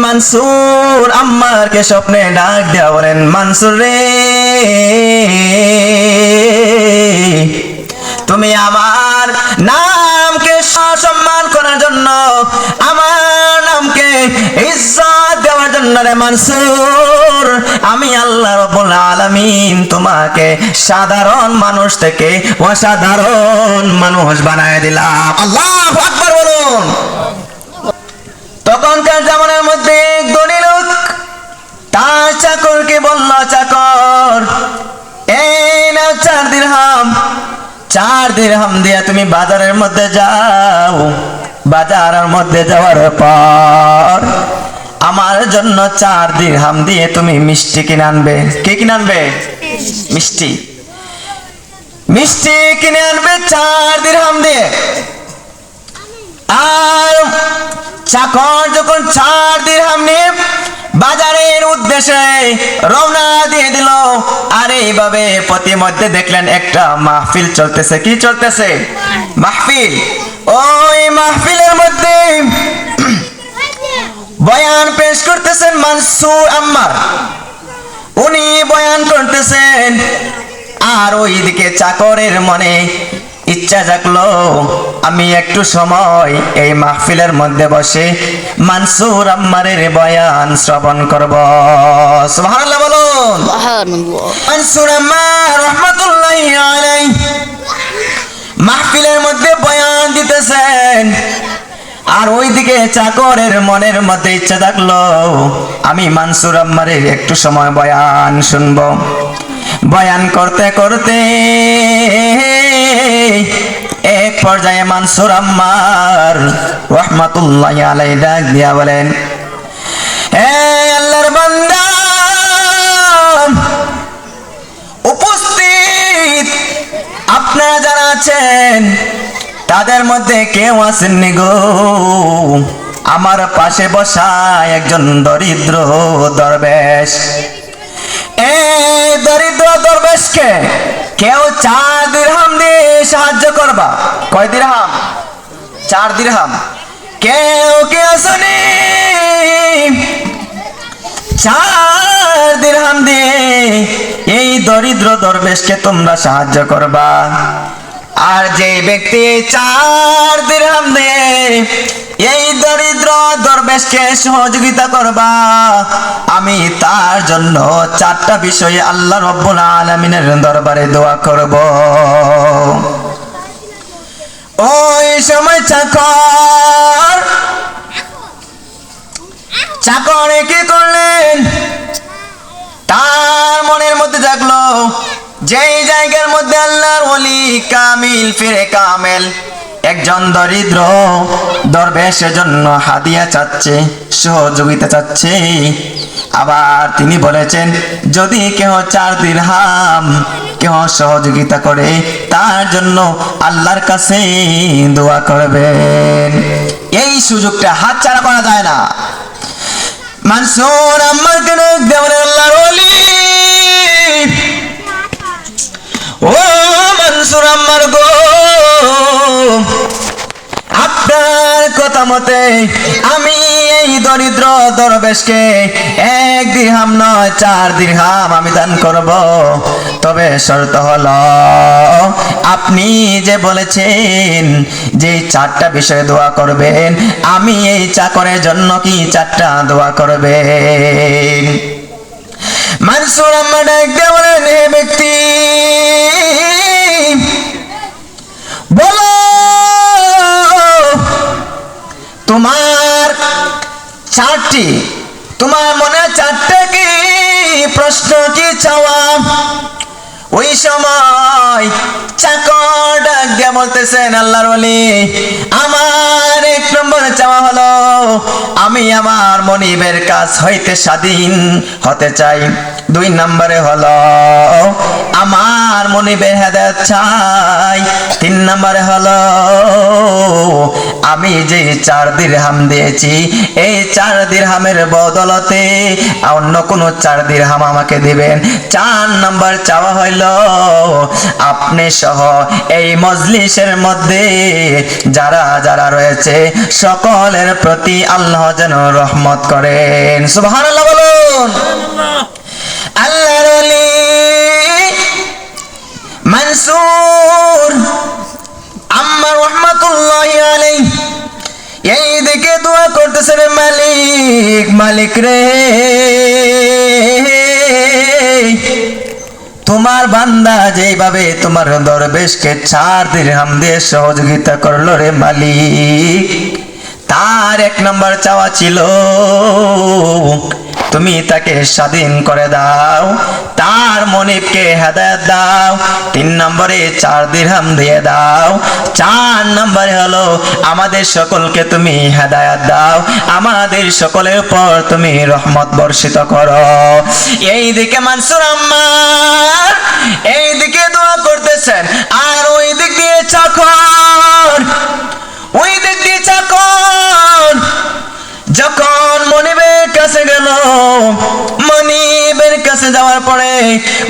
মানসুর আম্মারকে স্বপ্নে ডাক দেওয়া বলেন, মানসুর রে, তুমি আমার নামকে সম্মান করার জন্য, আমার নামকে ইজ্জত দেওয়ার জন্য রে মানসুর, আমি আল্লাহ রাব্বুল আলামিন তোমাকে সাধারণ মানুষ থেকে অসাধারণ মানুষ বানায় দিলাম। আল্লাহু আকবার বলুন। তখনকার জামানার মধ্যে এক ধনী লোক তার চাকরকে বলল, চাকর, এই নাও 4 দিরহাম, 4 দিরহাম দিয়ে তুমি বাজারের মধ্যে যাও, বাজারের মধ্যে যাওয়ার পর আমার জন্য 4 দিরহাম দিয়ে তুমি মিষ্টি কিনে আনবে। কি কিনে আনবে? মিষ্টি। মিষ্টি কিনে আনবে 4 দিরহাম দিয়ে। আর চাকর যখন 4 দিরহাম নিয়ে বাজারের উদ্দেশ্যে রওনা দিয়ে দিল, আর এইভাবে প্রতিমধ্যে দেখলেন একটা মাহফিল চলতেছে। কি চলতেছে? মাহফিল। ওই মাহফিলের মধ্যে বয়ান পেশ করতেছেন মানসুর আম্মার, উনি বয়ান করতেছেন। আর ওইদিকে চাকরের মনে ইচ্ছা জাগলো, আমি একটু সময় এই মাহফিলের মধ্যে বসে মানসুর আম্মারের বয়ান শ্রবণ করব। সুবহানাল্লাহ বলুন। সুবহানাল্লাহ। মানসুর আম্মার রাহমাতুল্লাহি আলাইহি মাহফিলের মধ্যে বয়ান দিতেছেন, আর ওইদিকে চাকরের মনের মধ্যে ইচ্ছা থাকলো, আমি মানসুর আম্মারের একটু সময় বয়ান শুনবো। বয়ান করতে করতে এক পর্যায়ে মানসুর আম্মার রাহমাতুল্লাহি আলাইহি ডাক দিয়া বলেন, হে আল্লাহর বান্দা, উপস্থিত আপনারা যারা আছেন তাদের মধ্যে কেউ আছেননি গো আমার পাশে বসা একজন দরিদ্র দরবেশ? এই দরিদ্র দরবেশকে কেউ 4 দিরহাম দিয়ে সাহায্য করবা? কয় দিরহাম? 4 দিরহাম। কেউ কে আসেনি 4 দিরহাম দিয়ে এই দরিদ্র দরবেশকে তোমরা সাহায্য করবা? আর যে ব্যক্তি 4 দিরহাম দিয়ে এই দরিদ্র দরবেশকে সহযোগিতা করবা, আমি তার জন্য 4টা বিষয়ে আল্লাহ রাব্বুল আলামিনের দরবারে দোয়া করব। ওই সময় চাকর কি করলেন? তার মনের মধ্যে জাগলো, যেই জায়গার মধ্যে আল্লাহর ওলি কামিল ফিরে কামেল একজন দরিদ্র দরবেশের জন্য হাদিয়া চাচ্ছে, সহযোগিতা চাচ্ছে, আবার তিনি বলেছেন যদি কেউ 4 দিরহাম কেউ সহযোগিতা করে তার জন্য আল্লাহর কাছে দোয়া করবেন। এই সুযোগটা হাতছাড়া করা যায় না। মানসুর আম্মারকে দেওয়ার আল্লাহর ওলি, ও মানসুর আম্মার গো, আপনার কথা মতে আমি এই দরিদ্র দরবেশকে 1 দিরহাম নয় 4 দিরহাম আমি দান করব। তবে শর্ত হলো আপনি যে বলেছেন যে 4টা বিষয়ে দোয়া করবেন, আমি এই চাকরের জন্য কি 4টা দোয়া করবেন? মানসুর আম্মা ডাক দিয়ে বলেন, হে ব্যক্তি, বলো তোমার 4টি, তোমার মনে 4টা কি প্রশ্ন, কি চাওয়া? ওই সময় চাকর ডাক দিয়া বলতেছেন, আল্লাহর ওলি, আমার 1 নম্বর চাওয়া হলো আমি আমার মনিবের কাছ হইতে স্বাধীন হতে চাই। দুই নম্বরে হলো আমার মনিবের হেদায়েত চাই। তিন নম্বরে হলো আমি যে 4 দিরহাম দিয়েছি এই 4 দিরহামের বদলতে অন্য কোন 4 দিরহাম আমাকে দিবেন। 4 নম্বর চাওয়া হইল আপনি সহ এই মজলিসের মধ্যে যারা যারা রয়েছে সকলের প্রতি আল্লাহ যেন রহমত করেন। সুবহানাল্লাহ বলুন। আল্লাহর ওলি মনসুর আম্মা রাহমাতুল্লাহি আলাইহি এই দিকে দোয়া করতেছেন, মালিক মালিক রে, তোমার বান্দা যেইভাবে তোমার দরবেশকে 4 দিরহাম দিয়ে সহযোগিতা করলো রে মালিক, তার 1 নম্বর চাওয়া ছিল তুমি তাকে স্বাধীন করে দাও, তার মনিবকে হেদায়েত দাও। 3 নম্বরে 4 দিরহাম দিয়ে দাও। 4 নম্বরে হলো আমাদের সকলকে তুমি হেদায়েত দাও, আমাদের সকলের উপর তুমি রহমত বর্ষিত করো। এই দিকে মনসুর আম্মার এই দিকে দোয়া করতেছেন, আর ওই দিক দিয়ে চাকর, ওই দিক দিয়ে চাকর যখন মনিবের কাছে গেল, মনিবের কাছে যাওয়ার পরে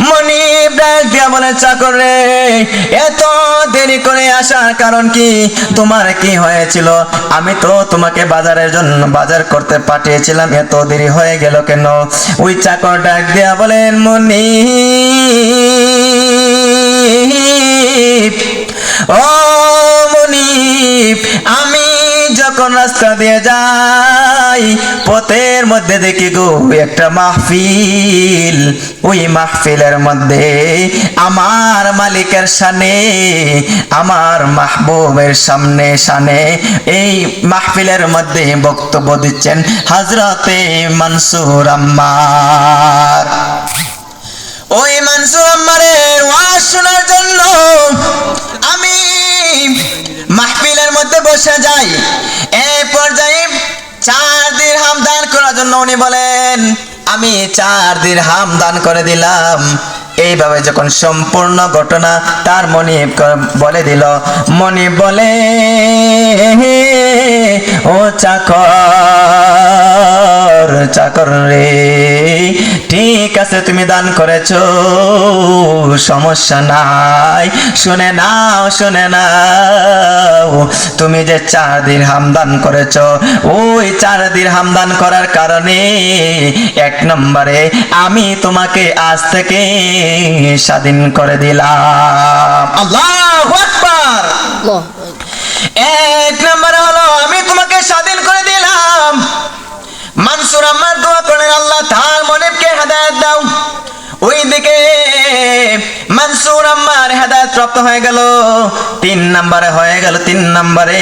মনিব ডাক দিয়া বলে, চাকর রে, এত দেরি করে আসার কারণ কি? তোমার কি হয়েছিল? আমি তো তোমাকে বাজারের জন্য বাজার করতে পাঠিয়েছিলাম, এত দেরি হয়ে গেল কেন? ওই চাকর ডাক দিয়া বলেন, মনিব, ও মনিব, আমি যখন রাস্তা দিয়ে যাই পথের মধ্যে দেখি গো একটা মাহফিল, ওই মাহফিলের মধ্যে আমার মালিকের শানে, আমার মাহবুবের সামনে শানে এই মাহফিলের মধ্যে বক্তব্য দিচ্ছেন হযরতে মনসুর আম্মার। ওই মনসুর আম্মারের ওয়াজ শোনার জন্য আমি মাহফিলের মধ্যে বসে যাই। এই পর্যায়ে 4 দিরহাম দান করার জন্য উনি বলেন, আমি 4 দিরহাম দান করে দিলাম। এইভাবে যখন সম্পূর্ণ ঘটনা তার মনিব বলে দিল, মনিব বলে, ও চাকর, চাকর রে, ঠিক আছে তুমি দান করেছো, সমস্যা নাই, শুনে নাও, শুনে নাও, তুমি যে 4 দিরহাম দান করেছো, ওই 4 দিরহাম দান করার কারণে 1 নম্বরে আমি তোমাকে আজ থেকে স্বাধীন করে দিলাম। আল্লাহু আকবার। 1 নম্বর হলো আমি তোমাকে স্বাধীন করে দিলাম। মনসুর আম্মার দোয়া করেন, আল্লাহ তার মনিবকে হেদায়েত দাও। ওইদিকে মনসুর আম্মার হেদায়েত প্রাপ্ত হয়ে গেল। 3 নম্বরে হয়ে গেল, 3 নম্বরে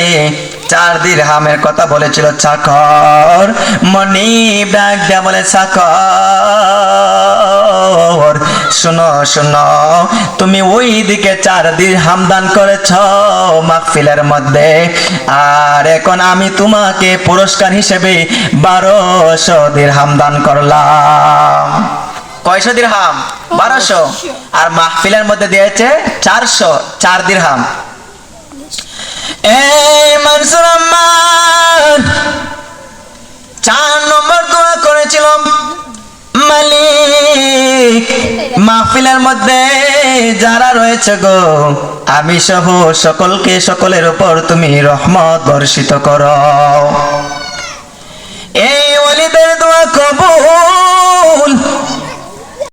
4 দিরহামের কথা বলেছিল চাকর, মনিব ডাক দিয়া বলে, চাকর শোনো শোনো, তুমি ওই দিকে 4 দিরহাম দান করেছ মাহফিলের মধ্যে, আর এখন আমি তোমাকে পুরস্কার হিসেবে 1200 দিরহাম দান করলাম। কয়শো দিরহাম? 1200। আর মাহফিলের মধ্যে দিয়েছে 400, 4 দিরহাম। এই মনসুর আম্মার 4 নম্বর দোয়া করেছিলাম, মালিক মাহফিলের মধ্যে যারা রয়েছে গো, আমি সহ সকলকে সকলের উপর তুমি রহমত বর্ষিত করো। এই ওলিদের দোয়া কবুল